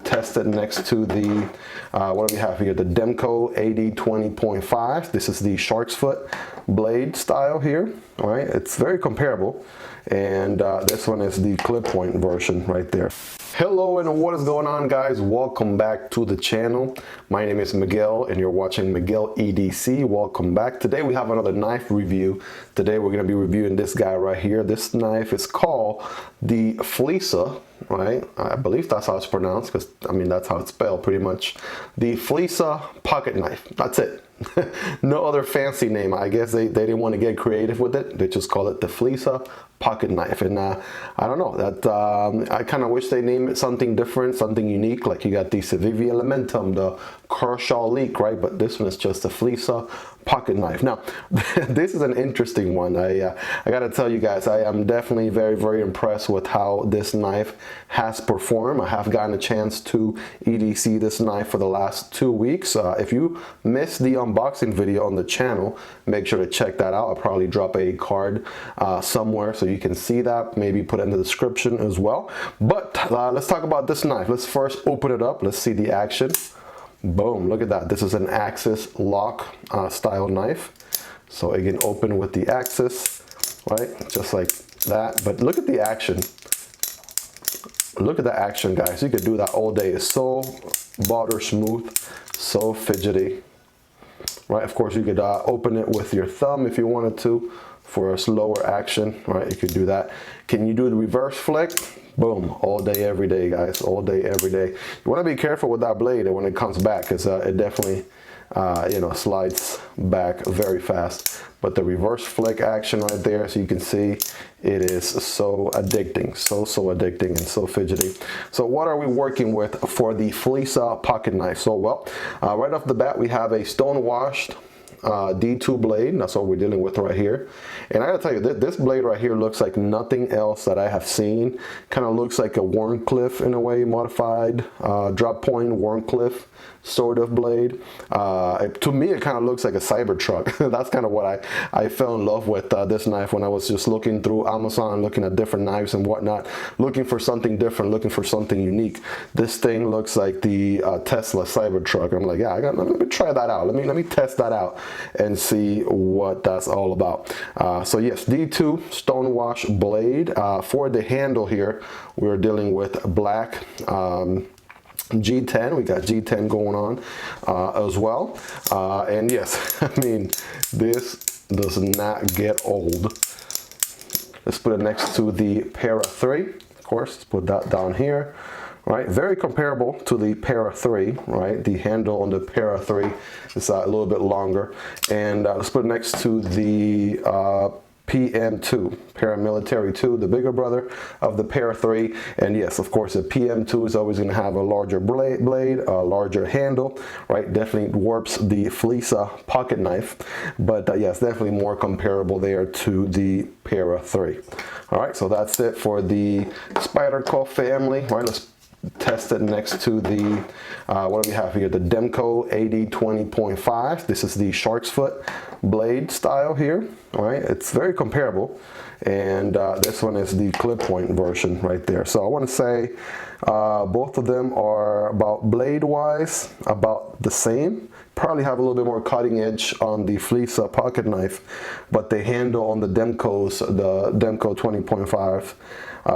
test it next to the, what do we have here? The Demco AD 20.5. This is the shark's foot blade style here, all right? It's very comparable. And this one is the clip point version right there. Hello and what is going on, guys? Welcome back to the channel. My name is Miguel and you're watching Miguel EDC. Welcome back. Today we have another knife review. Today we're going to be reviewing this guy right here. This knife is called the Flissa, right? I believe that's how it's pronounced, because I mean that's how it's spelled pretty much. The Flissa pocket knife. That's it. No other fancy name. I guess they didn't want to get creative with it. They just call it the Flissa pocket knife. And I don't know, that I kind of wish they named it something different, something unique. Like you got the Civivi Elementum, the Kershaw Leak, right? But this one is just the Flissa pocket knife. Now this is an interesting one. I gotta tell you guys, I am definitely very impressed with how this knife has performed. I have gotten a chance to EDC this knife for the last 2 weeks. If you missed the unboxing video on the channel, make sure to check that out. I'll probably drop a card somewhere so you can see that, maybe put it in the description as well. But let's talk about this knife. Let's first open it up. Let's see the action. Boom, look at that. This is an axis lock style knife. So it can open with the axis, right? Just like that. But look at the action. Look at the action, guys. You could do that all day. It's so butter smooth, so fidgety, right? Of course, you could open it with your thumb if you wanted to for a slower action, right? You could do that. Can you do the reverse flick? Boom, all day, every day, guys, all day, every day. You want to be careful with that blade when it comes back, because it definitely, you know, slides back very fast. But the reverse flick action right there, so you can see, it is so addicting, so addicting and so fidgety. So what are we working with for the Flissa pocket knife? So, well, right off the bat, we have a stone washed D2 blade. That's what we're dealing with right here. And I gotta tell you, this blade right here looks like nothing else that I have seen. Kind of looks like a Warncliffe in a way, modified drop point Warncliffe sort of blade. To me, it kind of looks like a Cybertruck. That's kind of what I fell in love with this knife when I was just looking through Amazon, looking at different knives and whatnot, looking for something different, looking for something unique. This thing looks like the Tesla Cybertruck. I'm like, yeah, let me try that out. Let me test that out and see what that's all about. So yes, D2 stone wash blade. For the handle here, we're dealing with black G10. We got G10 going on as well. And yes, I mean, this does not get old. Let's put it next to the Para 3. Of course, let's put that down here. Right, very comparable to the Para 3, right? The handle on the Para 3 is a little bit longer. And let's put it next to the PM2, Paramilitary 2, the bigger brother of the Para 3. And yes, of course, the PM2 is always going to have a larger blade, a larger handle, right? Definitely warps the Flissa pocket knife. But yes, definitely more comparable there to the Para 3. All right, so that's it for the Spyderco family. All right, let's test it next to the, what do we have here? The Demco AD 20.5. This is the shark's foot blade style here, all right? It's very comparable. And this one is the clip point version right there. So I want to say both of them are about blade-wise, about the same. Probably have a little bit more cutting edge on the Flissa pocket knife, but the handle on the Demco's, the Demco 20.5,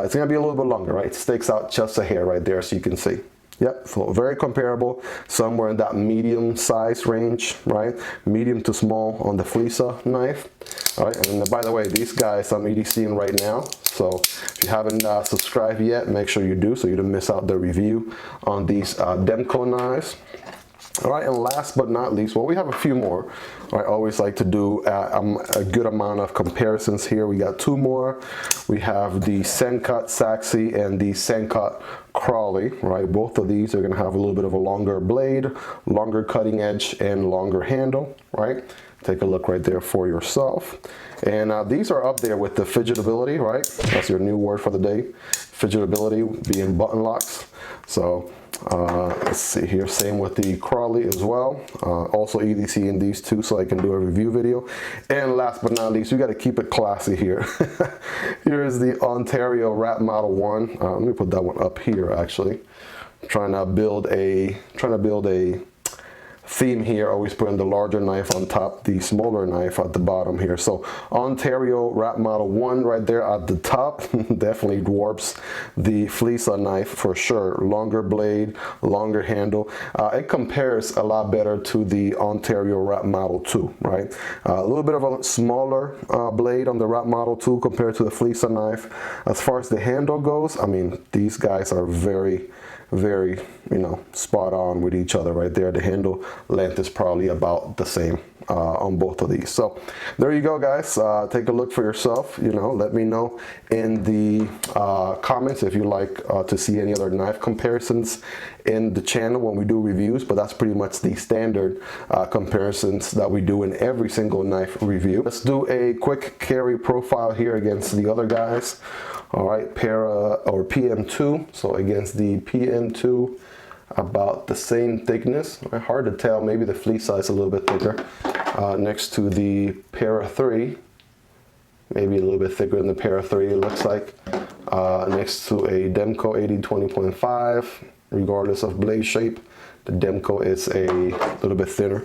it's gonna be a little bit longer, right? It sticks out just a hair right there, so you can see. Yep, so very comparable, somewhere in that medium size range, right? Medium to small on the Flissa knife. All right, and by the way, these guys I'm EDCing right now, so if you haven't subscribed yet, make sure you do so you don't miss out the review on these Demco knives. All right, and last but not least, well, we have a few more. I always like to do a good amount of comparisons here. We got two more. We have the Sencut Saxi and the Sencut Crawley, right? Both of these are going to have a little bit of a longer blade, longer cutting edge, and longer handle, right? Take a look right there for yourself. And these are up there with the fidgetability, right? That's your new word for the day. Fidgetability being button locks. So let's see here, same with the Crawley as well. Also EDC in these two so I can do a review video. And last but not least, you got to keep it classy here. Here's the Ontario Wrap Model 1. Let me put that one up here actually trying to build a theme here, always putting the larger knife on top, the smaller knife at the bottom here. So Ontario Wrap Model 1 right there at the top definitely dwarfs the Flissa knife for sure. Longer blade, longer handle. It compares a lot better to the Ontario Wrap Model 2, right? A little bit of a smaller blade on the Wrap Model 2 compared to the Flissa knife. As far as the handle goes, I mean, these guys are very, you know, spot on with each other right there. The handle length is probably about the same on both of these. So there you go, guys. Take a look for yourself. You know, let me know in the comments if you like to see any other knife comparisons in the channel when we do reviews, but that's pretty much the standard comparisons that we do in every single knife review. Let's do a quick carry profile here against the other guys. All right, PM2, so against the PM2, about the same thickness. Hard to tell, maybe the Flissa is a little bit thicker. Next to the Para 3, maybe a little bit thicker than the Para 3, it looks like. Next to a Demco 80-20.5, regardless of blade shape, the Demco is a little bit thinner,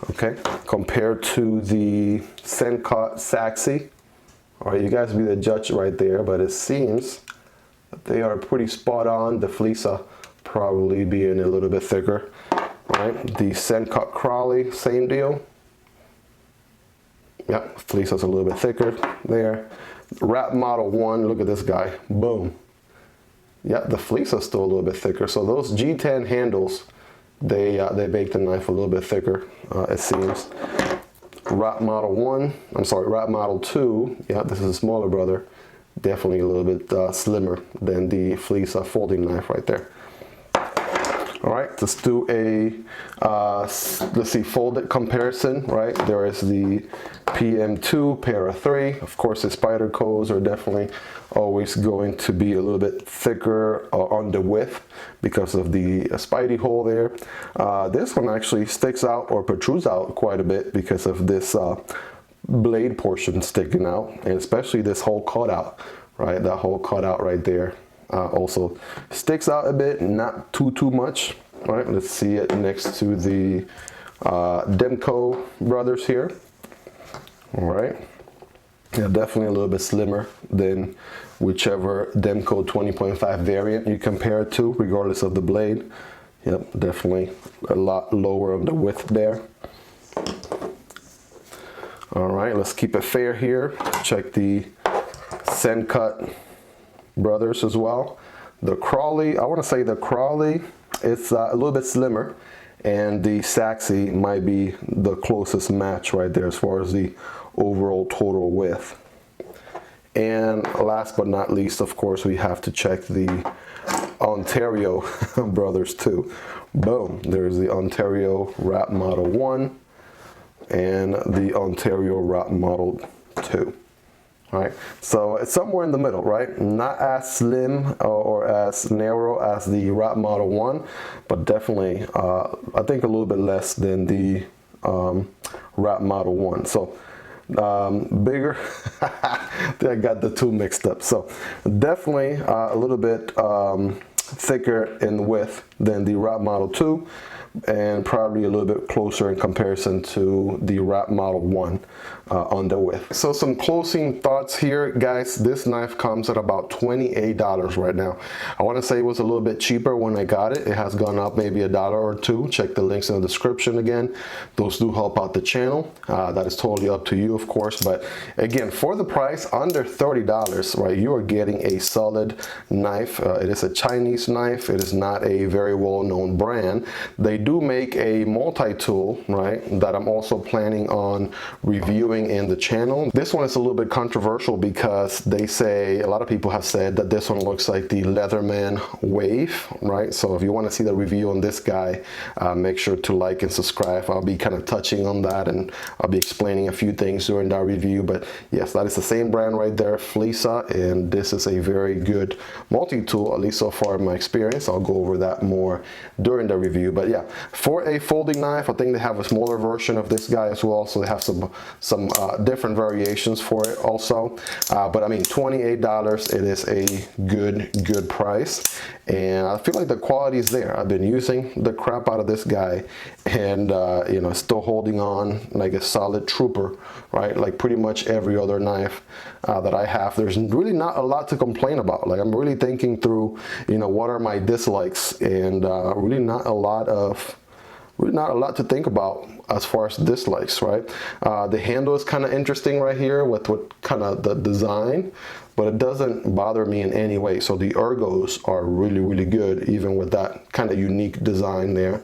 okay? Compared to the Sencut Saxi. All right, you guys be the judge right there, but it seems that they are pretty spot on. The Flissa probably being a little bit thicker, right? The Sencut Crawley, same deal. Yep, Flissa's a little bit thicker there. Wrap Model 1, look at this guy, boom. Yeah, the Flissa's still a little bit thicker. So those G10 handles, they make the knife a little bit thicker, it seems. Wrap Model 1, I'm sorry, Wrap Model 2, yeah, this is a smaller brother, definitely a little bit slimmer than the Flissa folding knife right there. All right, let's do a, let's see, folded comparison, right? There is the PM2, Para 3. Of course, the Spydercos are definitely always going to be a little bit thicker on the width because of the Spidey hole there. This one actually sticks out or protrudes out quite a bit because of this blade portion sticking out, and especially this whole cutout, right? That whole cutout right there. Also sticks out a bit, not too much. All right, let's see it next to the Demco brothers here. All right, yeah, definitely a little bit slimmer than whichever Demco 20.5 variant you compare it to, regardless of the blade. Yep, definitely a lot lower on the width there. All right, let's keep it fair here. Check the Sencut brothers as well. The Crawley, I want to say the Crawley, it's a little bit slimmer, and the Saxi might be the closest match right there as far as the overall total width. And last but not least, of course, we have to check the Ontario brothers too. Boom, there's the Ontario Wrap Model 1 and the Ontario Wrap Model 2. All right, so it's somewhere in the middle, right? Not as slim or as narrow as the Wrap Model 1, but definitely, I think a little bit less than the Wrap Model 1. So bigger, I got the two mixed up. So definitely a little bit thicker in width than the Wrap Model 2, and probably a little bit closer in comparison to the Wrap Model 1 on the width. So some closing thoughts here, guys. This knife comes at about $28 right now. I want to say it was a little bit cheaper when I got it. It has gone up maybe $1 or $2. Check the links in the description again. Those do help out the channel. That is totally up to you, of course. But again, for the price under $30, right, you are getting a solid knife. It is a Chinese knife. It is not a very well-known brand. They do make a multi-tool, right, that I'm also planning on reviewing in the channel. This one is a little bit controversial because they say, a lot of people have said that this one looks like the Leatherman Wave, right? So if you want to see the review on this guy, make sure to like and subscribe. I'll be kind of touching on that, and I'll be explaining a few things during that review. But yes, that is the same brand right there, Flissa, and this is a very good multi-tool, at least so far in my experience. I'll go over that more during the review. But yeah, for a folding knife, I think they have a smaller version of this guy as well, so they have some different variations for it also. But I mean, $28, it is a good price, and I feel like the quality is there. I've been using the crap out of this guy, and you know, still holding on like a solid trooper, right? Like pretty much every other knife that I have. There's really not a lot to complain about. Like, I'm really thinking through, you know, what are my dislikes, and really not a lot to think about as far as dislikes, right? The handle is kind of interesting right here with what kind of the design, but it doesn't bother me in any way. So the ergos are really good, even with that kind of unique design there.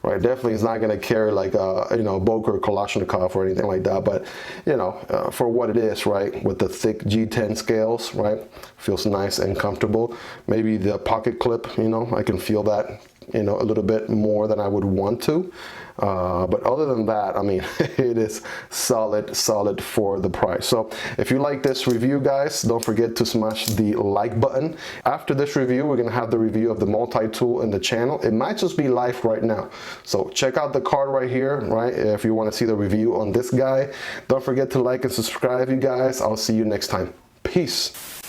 Right, definitely it's not going to carry like a, you know, Boker Kalashnikov or anything like that, but you know, for what it is, right, with the thick G10 scales, right, feels nice and comfortable. Maybe the pocket clip, you know, I can feel that, you know, a little bit more than I would want to. But other than that, I mean, it is solid for the price. So if you like this review, guys, don't forget to smash the like button. After this review, we're gonna have the review of the multi-tool in the channel. It might just be live right now. So check out the card right here, right, if you want to see the review on this guy. Don't forget to like and subscribe, you guys. I'll see you next time. Peace.